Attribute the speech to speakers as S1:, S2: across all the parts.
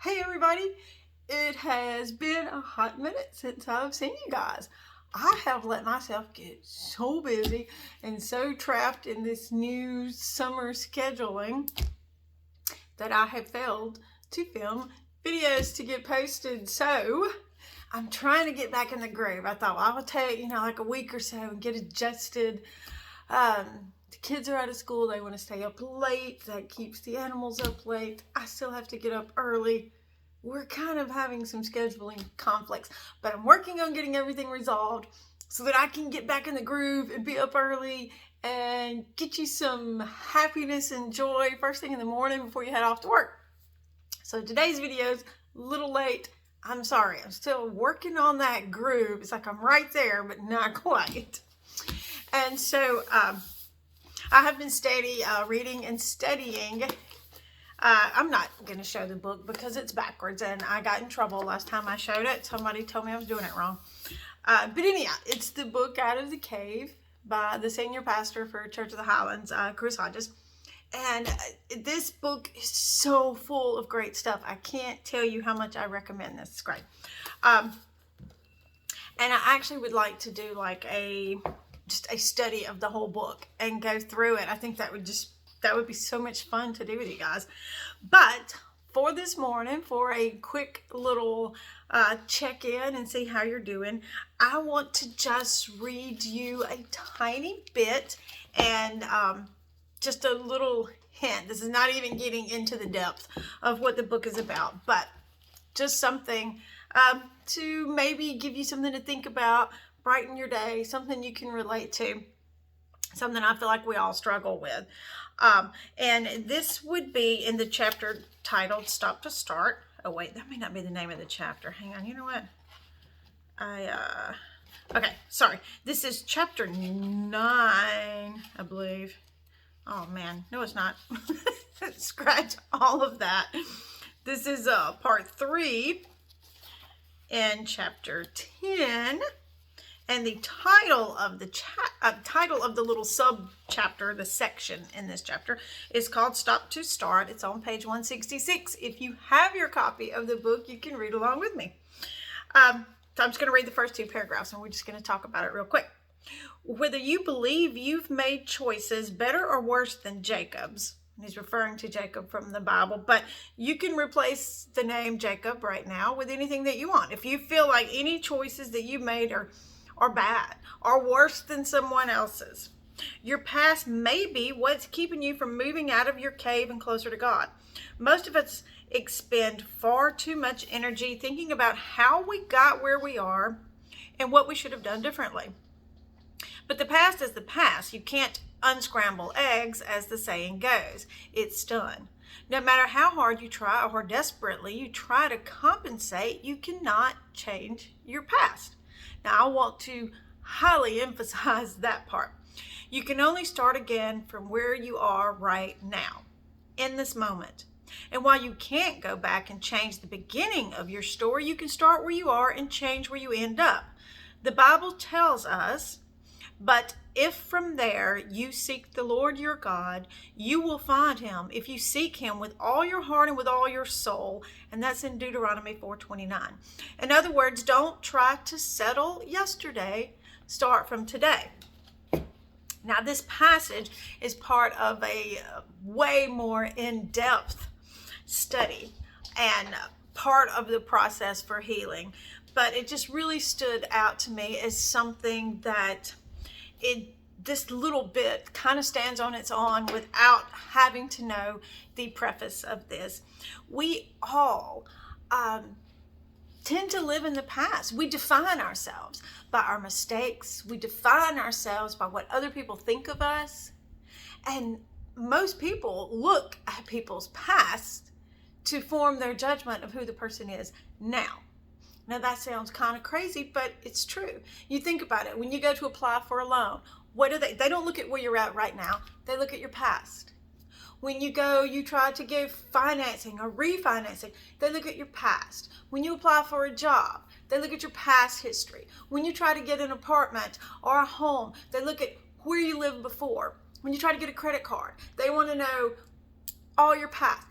S1: Hey everybody, it has been a hot minute since I've seen you guys. I have let myself get so busy and so trapped in this new summer scheduling that I have failed to film videos to get posted. So I'm trying to get back in the groove. I thought, well, I would take, like a week or so and get adjusted. The kids are out of school. They want to stay up late. That keeps the animals up late. I still have to get up early. We're kind of having some scheduling conflicts, but I'm working on getting everything resolved so that I can get back in the groove and be up early and get you some happiness and joy first thing in the morning before you head off to work. So today's video is a little late. I'm sorry. I'm still working on that groove. It's like I'm right there, but not quite. And so I have been reading and studying. I'm not going to show the book because it's backwards and I got in trouble last time I showed it. Somebody told me I was doing it wrong. But anyhow, it's the book Out of the Cave by the senior pastor for Church of the Highlands, Chris Hodges. And this book is so full of great stuff. I can't tell you how much I recommend this. It's great. And I actually would like to do like just a study of the whole book and go through it. I think that would be so much fun to do with you guys. But for this morning, for a quick little check-in and see how you're doing, I want to just read you a tiny bit and just a little hint. This is not even getting into the depth of what the book is about, but just something to maybe give you something to think about, brighten your day, something you can relate to, something I feel like we all struggle with. And this would be in the chapter titled Stop to Start. Oh wait, that may not be the name of the chapter. Hang on, you know what? Okay, sorry. This is chapter 9, I believe. Oh man, no it's not. Scratch all of that. This is part 3 in chapter 10. And the title of the little sub-chapter, the section in this chapter, is called Stop to Start. It's on page 166. If you have your copy of the book, you can read along with me. So I'm just going to read the first 2 paragraphs, and we're just going to talk about it real quick. Whether you believe you've made choices better or worse than Jacob's, and he's referring to Jacob from the Bible, but you can replace the name Jacob right now with anything that you want. If you feel like any choices that you made are bad or worse than someone else's, your past may be what's keeping you from moving out of your cave and closer to God. Most of us expend far too much energy thinking about how we got where we are and what we should have done differently. But the past is the past. You can't unscramble eggs, as the saying goes. It's done. No matter how hard you try or desperately you try to compensate, you cannot change your past. Now, I want to highly emphasize that part. You can only start again from where you are right now, in this moment. And while you can't go back and change the beginning of your story, you can start where you are and change where you end up. The Bible tells us, but if from there you seek the Lord your God, you will find him if you seek him with all your heart and with all your soul. And that's in Deuteronomy 4:29. In other words, don't try to settle yesterday. Start from today. Now, this passage is part of a way more in-depth study and part of the process for healing. But it just really stood out to me as something that this little bit kind of stands on its own without having to know the preface of this. We all tend to live in the past. We define ourselves by our mistakes. We define ourselves by what other people think of us. And most people look at people's past to form their judgment of who the person is now. Now that sounds kind of crazy, but it's true. You think about it. When you go to apply for a loan, what do they don't look at where you're at right now. They look at your past. When you try to give financing or refinancing, they look at your past. When you apply for a job, they look at your past history. When you try to get an apartment or a home, they look at where you lived before. When you try to get a credit card, they want to know all your past.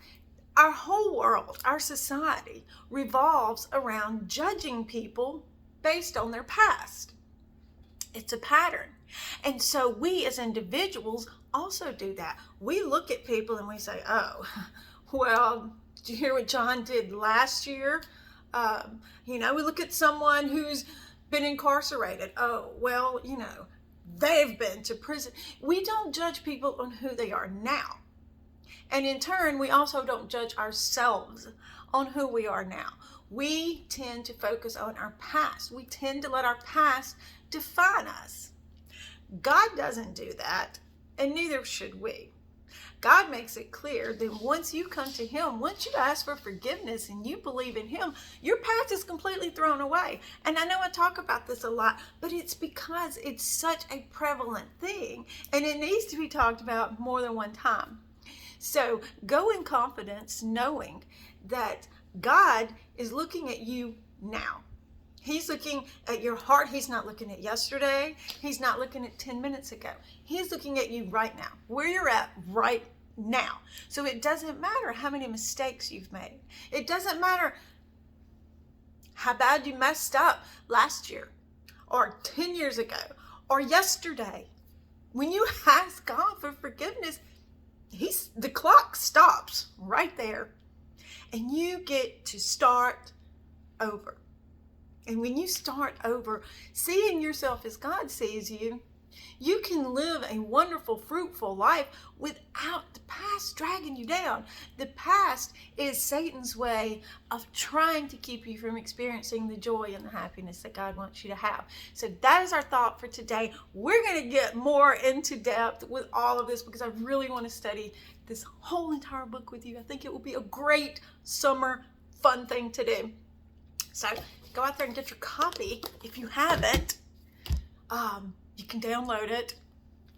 S1: Our whole world, our society, revolves around judging people based on their past. It's a pattern. And so we as individuals also do that. We look at people and we say, oh, well, did you hear what John did last year? We look at someone who's been incarcerated. Oh, well, they've been to prison. We don't judge people on who they are now. And in turn, we also don't judge ourselves on who we are now. We tend to focus on our past. We tend to let our past define us. God doesn't do that, and neither should we. God makes it clear that once you come to Him, once you ask for forgiveness and you believe in Him, your past is completely thrown away. And I know I talk about this a lot, but it's because it's such a prevalent thing, and it needs to be talked about more than one time. So go in confidence knowing that God is looking at you now. He's looking at your heart. He's not looking at yesterday. He's not looking at 10 minutes ago. He's looking at you right now, where you're at right now. So it doesn't matter how many mistakes you've made. It doesn't matter how bad you messed up last year or 10 years ago or yesterday. When you ask God for forgiveness, the clock stops right there, and you get to start over. And when you start over, seeing yourself as God sees you, you can live a wonderful, fruitful life without the past dragging you down. The past is Satan's way of trying to keep you from experiencing the joy and the happiness that God wants you to have. So that is our thought for today. We're going to get more into depth with all of this because I really want to study this whole entire book with you. I think it will be a great summer fun thing to do. So go out there and get your copy if you haven't. You can download it.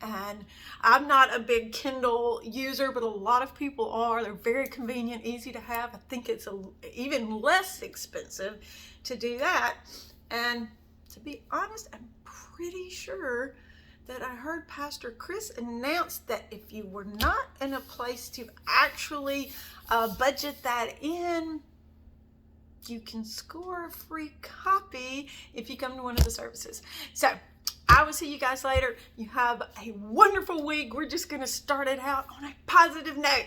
S1: And I'm not a big Kindle user, but a lot of people are. They're very convenient, easy to have. I think it's even less expensive to do that. And to be honest, I'm pretty sure that I heard Pastor Chris announce that if you were not in a place to actually budget that in, you can score a free copy if you come to one of the services. So I will see you guys later. You have a wonderful week. We're just going to start it out on a positive note.